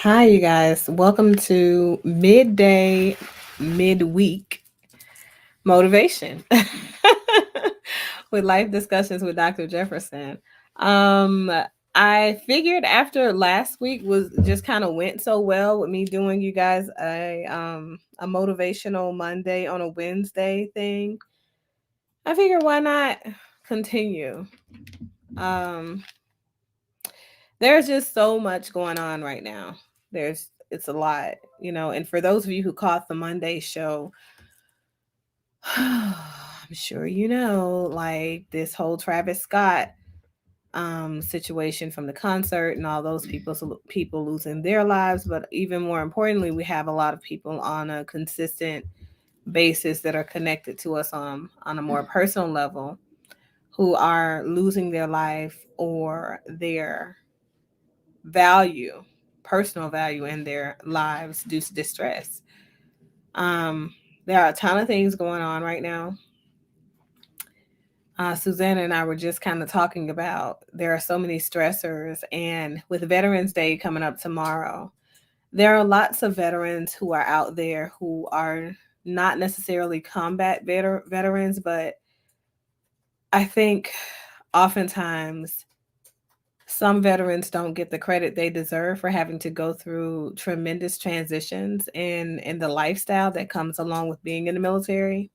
Hi, you guys. Welcome to midday, midweek motivation with life discussions with Dr. Jefferson. Um, I figured after last week was just kind of went so well with me doing you guys a motivational Monday on a Wednesday thing. I figured why not continue. Um, there's just so much going on right now. It's a lot, and for those of you who caught the Monday show, I'm sure you know, like this whole Travis Scott situation from the concert and all those people losing their lives, but even more importantly, we have a lot of people on a consistent basis that are connected to us on a more personal level who are losing their life or their value, personal value in their lives due to distress. Um, there are a ton of things going on right now. Susanna and I were just kind of talking about there are so many stressors, and with Veterans Day coming up tomorrow, there are lots of veterans who are out there who are not necessarily combat veterans, but I think oftentimes some veterans don't get the credit they deserve for having to go through tremendous transitions in the lifestyle that comes along with being in the military.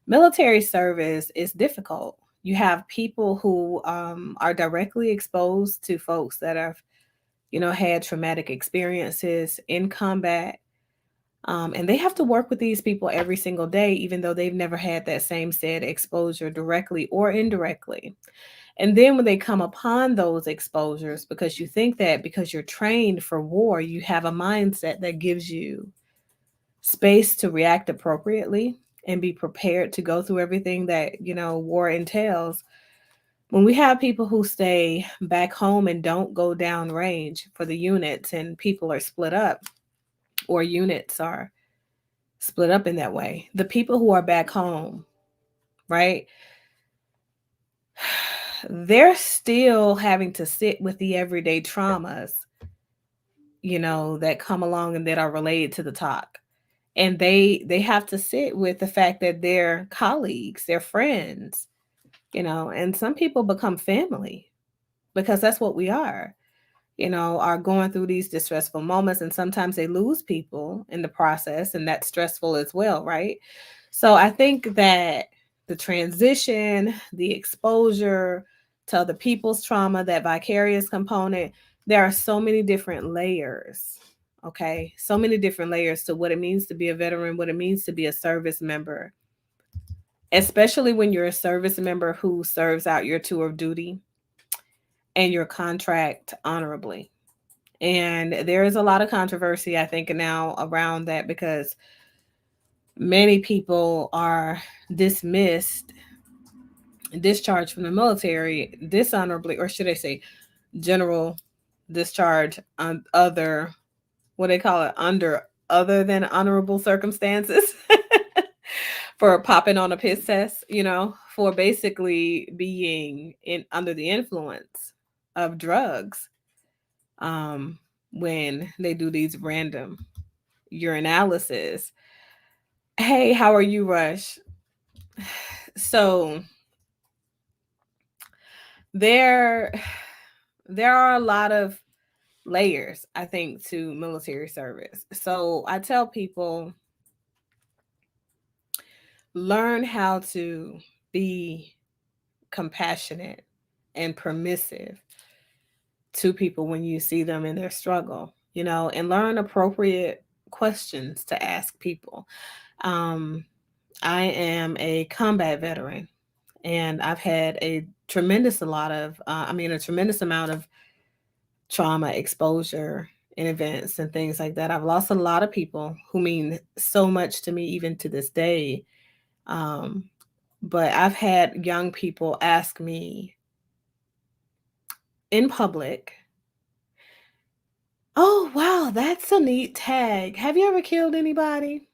Military service is difficult. You have people who are directly exposed to folks that have, had traumatic experiences in combat. And they have to work with these people every single day, even though they've never had that same said exposure directly or indirectly. And then when they come upon those exposures, because you think that because you're trained for war, you have a mindset that gives you space to react appropriately and be prepared to go through everything that, war entails. When we have people who stay back home and don't go down range for the units and people are split up or units are split up in that way, the people who are back home, right? They're still having to sit with the everyday traumas, that come along and that are related to the talk. And they have to sit with the fact that their colleagues, their friends, and some people become family because that's what we are going through these distressful moments, and sometimes they lose people in the process, and that's stressful as well, right? So I think that the transition, the exposure to other people's trauma, that vicarious component, there are so many different layers. Okay, so many different layers to what it means to be a veteran, what it means to be a service member, especially when you're a service member who serves out your tour of duty and your contract honorably. And there is a lot of controversy, I think, now around that because many people are dismissed, discharged from the military dishonorably, or should I say, general discharge on other, what they call it, under other than honorable circumstances for popping on a piss test, for basically being in under the influence of drugs um, when they do these random urinalysis. Hey, how are you, Rush? So there there are a lot of layers, I think, to military service. So I tell people learn how to be compassionate and permissive to people when you see them in their struggle, and learn appropriate questions to ask people. Um, I am a combat veteran, and I've had a tremendous amount of trauma exposure in events and things like that. I've lost a lot of people who mean so much to me, even to this day. Um, but I've had young people ask me in public, "Oh, wow, that's a neat tag. Have you ever killed anybody?"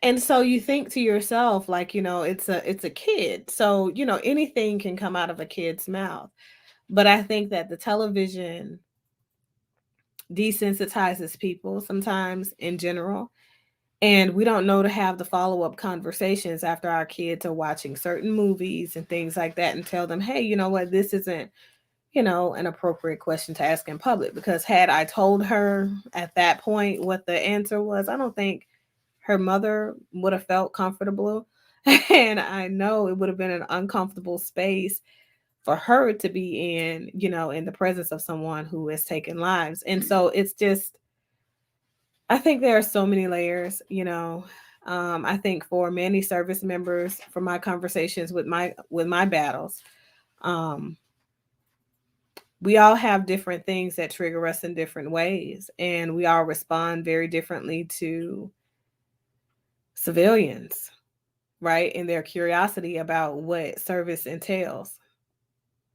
And so you think to yourself, like, it's a kid. So, anything can come out of a kid's mouth. But I think that the television desensitizes people sometimes in general. And we don't know to have the follow up conversations after our kids are watching certain movies and things like that and tell them, hey, you know what, this isn't, an appropriate question to ask in public. Because had I told her at that point what the answer was, I don't think her mother would have felt comfortable. And I know it would have been an uncomfortable space for her to be in, in the presence of someone who has taken lives. And so it's just, I think there are so many layers. I think for many service members, for my conversations with my battles, um, we all have different things that trigger us in different ways, and we all respond very differently to civilians, right? And their curiosity about what service entails,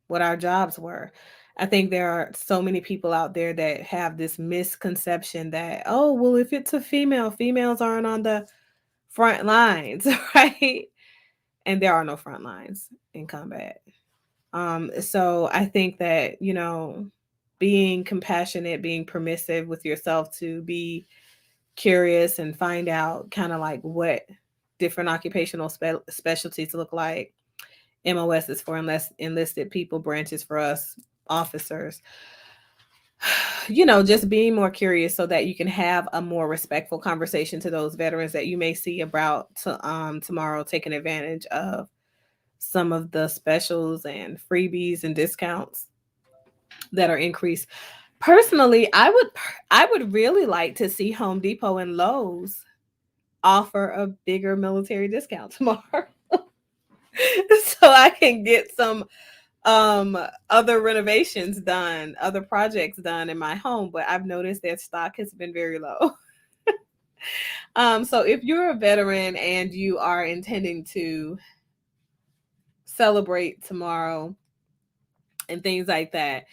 what our jobs were. I think there are so many people out there that have this misconception that, oh, well, if it's a female, females aren't on the front lines, right? And there are no front lines in combat. So I think that, being compassionate, being permissive with yourself to be curious and find out kind of like what different occupational specialties look like. MOS is for enlisted people, branches for us officers. Just being more curious so that you can have a more respectful conversation to those veterans that you may see about tomorrow, taking advantage of some of the specials and freebies and discounts that are increased. Personally, I would really like to see Home Depot and Lowe's offer a bigger military discount tomorrow. So I can get some other renovations done, other projects done in my home, but I've noticed that stock has been very low. So if you're a veteran and you are intending to celebrate tomorrow and things like that,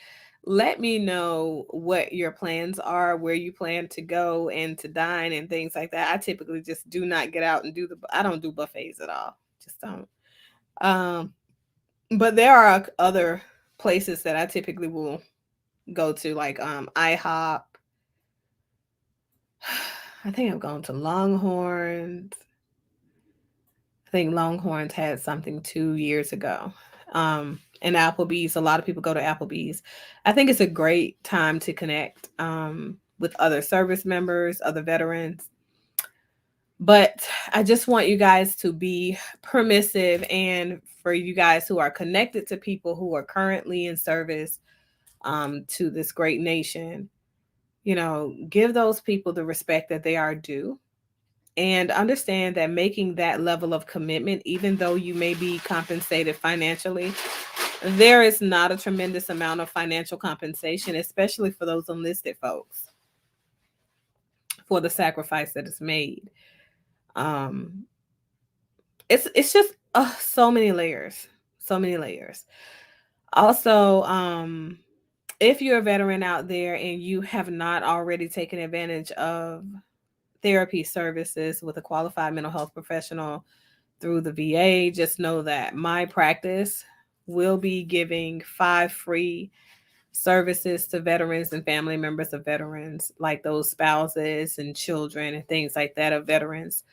let me know what your plans are, where you plan to go and to dine and things like that. I typically just do not get out and I don't do buffets at all. Just don't. Um, but there are other places that I typically will go to, like IHOP. I think I've gone to Longhorns. I think Longhorns had something 2 years ago. And Applebee's, a lot of people go to Applebee's. I think it's a great time to connect with other service members, other veterans. But I just want you guys to be permissive, and for you guys who are connected to people who are currently in service to this great nation, give those people the respect that they are due, and understand that making that level of commitment, even though you may be compensated financially, there is not a tremendous amount of financial compensation, especially for those enlisted folks, for the sacrifice that is made. Um, it's just so many layers, so many layers. Also, if you're a veteran out there and you have not already taken advantage of therapy services with a qualified mental health professional through the VA, just know that my practice will be giving 5 free services to veterans and family members of veterans, like those spouses and children and things like that of veterans.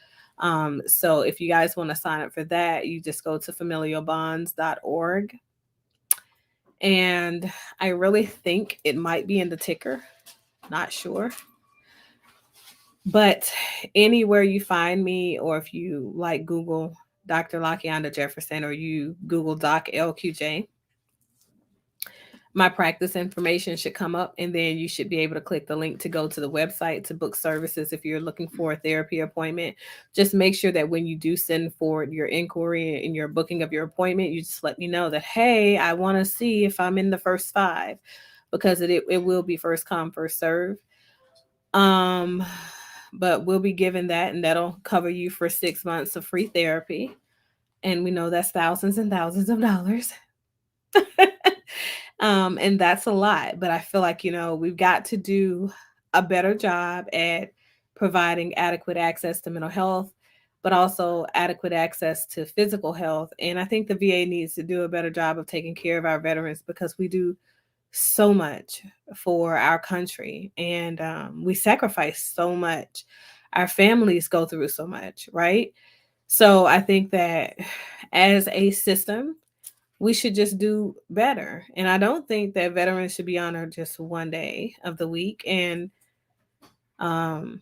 So if you guys want to sign up for that, you just go to familialbonds.org. And I really think it might be in the ticker, not sure. But anywhere you find me, or if you like Google Dr. Lakianda Jefferson, or you Google Doc LQJ, my practice information should come up, and then you should be able to click the link to go to the website to book services if you're looking for a therapy appointment. Just make sure that when you do send forward your inquiry and your booking of your appointment, you just let me know that, hey, I want to see if I'm in the first 5, because it will be first come, first serve. But we'll be given that, and that'll cover you for 6 months of free therapy. And we know that's thousands and thousands of dollars. And that's a lot, but I feel like, we've got to do a better job at providing adequate access to mental health. but also adequate access to physical health. And I think the VA needs to do a better job of taking care of our veterans because we do so much for our country, and we sacrifice so much. Our families go through so much, right? So I think that as a system, we should just do better. And I don't think that veterans should be honored just one day of the week. And um,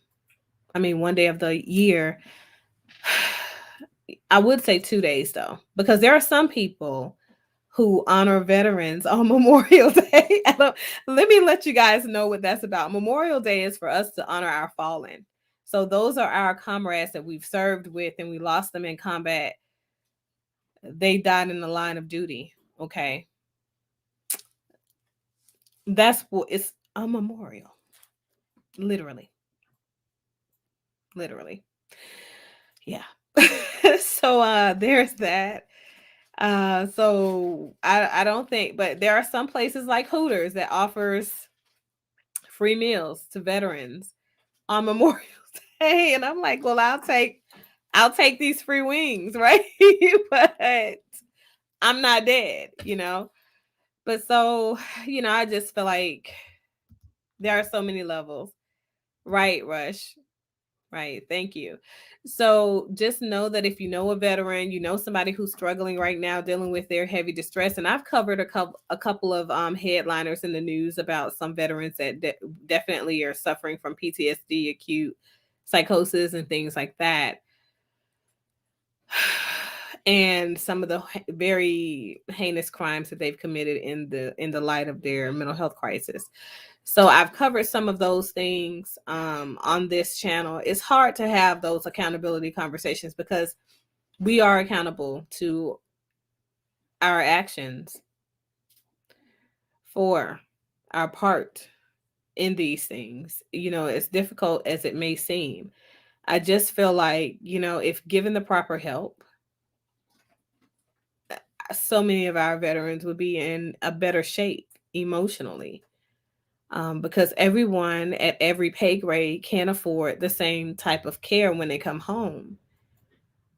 I mean, one day of the year. I would say 2 days though, because there are some people who honor veterans on Memorial Day. Let me let you guys know what that's about. Memorial Day is for us to honor our fallen. So those are our comrades that we've served with and we lost them in combat. They died in the line of duty. Okay. That's what it's a memorial. Literally. Literally. Yeah. So there's that. So I don't think, but there are some places like Hooters that offers free meals to veterans on Memorial Day, and I'm like, well, I'll take these free wings, right? But I'm not dead, you know. But so, I just feel like there are so many levels, right, Rush? Right. Thank you. So just know that if you know a veteran, you know somebody who's struggling right now dealing with their heavy distress, and I've covered a couple of headliners in the news about some veterans that definitely are suffering from PTSD, acute psychosis, and things like that. And some of the very heinous crimes that they've committed in the light of their mental health crisis. So I've covered some of those things on this channel. It's hard to have those accountability conversations because we are accountable to our actions for our part in these things. As difficult as it may seem, I just feel like, if given the proper help, so many of our veterans would be in a better shape emotionally, because everyone at every pay grade can't afford the same type of care when they come home.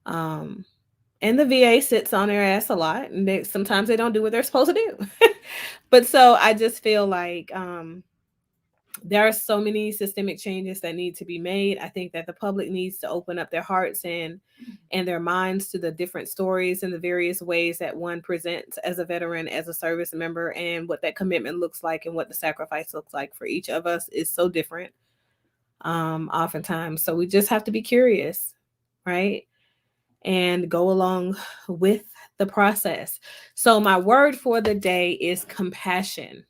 Um, and the VA sits on their ass a lot, and sometimes they don't do what they're supposed to do. But so I just feel like there are so many systemic changes that need to be made. I think that the public needs to open up their hearts and their minds to the different stories and the various ways that one presents as a veteran, as a service member, and what that commitment looks like and what the sacrifice looks like for each of us is so different, oftentimes. So we just have to be curious, right? And go along with the process. So my word for the day is compassion.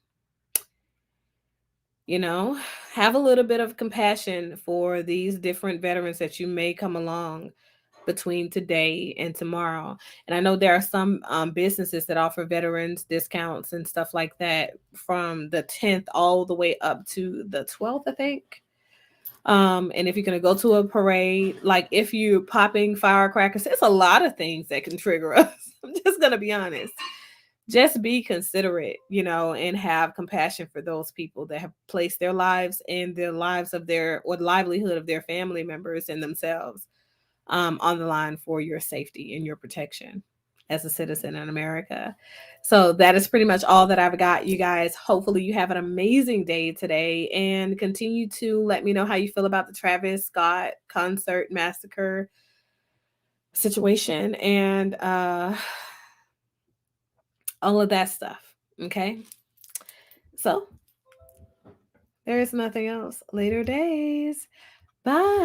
you know have a little bit of compassion for these different veterans that you may come along between today and tomorrow. And I know there are some businesses that offer veterans discounts and stuff like that from the 10th all the way up to the 12th, I think. And if you're going to go to a parade, like if you're popping firecrackers, there's a lot of things that can trigger us. I'm just going to be honest. Just be considerate, and have compassion for those people that have placed their lives and the lives of their or the livelihood of their family members and themselves on the line for your safety and your protection as a citizen in America. So that is pretty much all that I've got, you guys. Hopefully you have an amazing day today, and continue to let me know how you feel about the Travis Scott concert massacre situation and all of that stuff. Okay. So there is nothing else. Later days. Bye.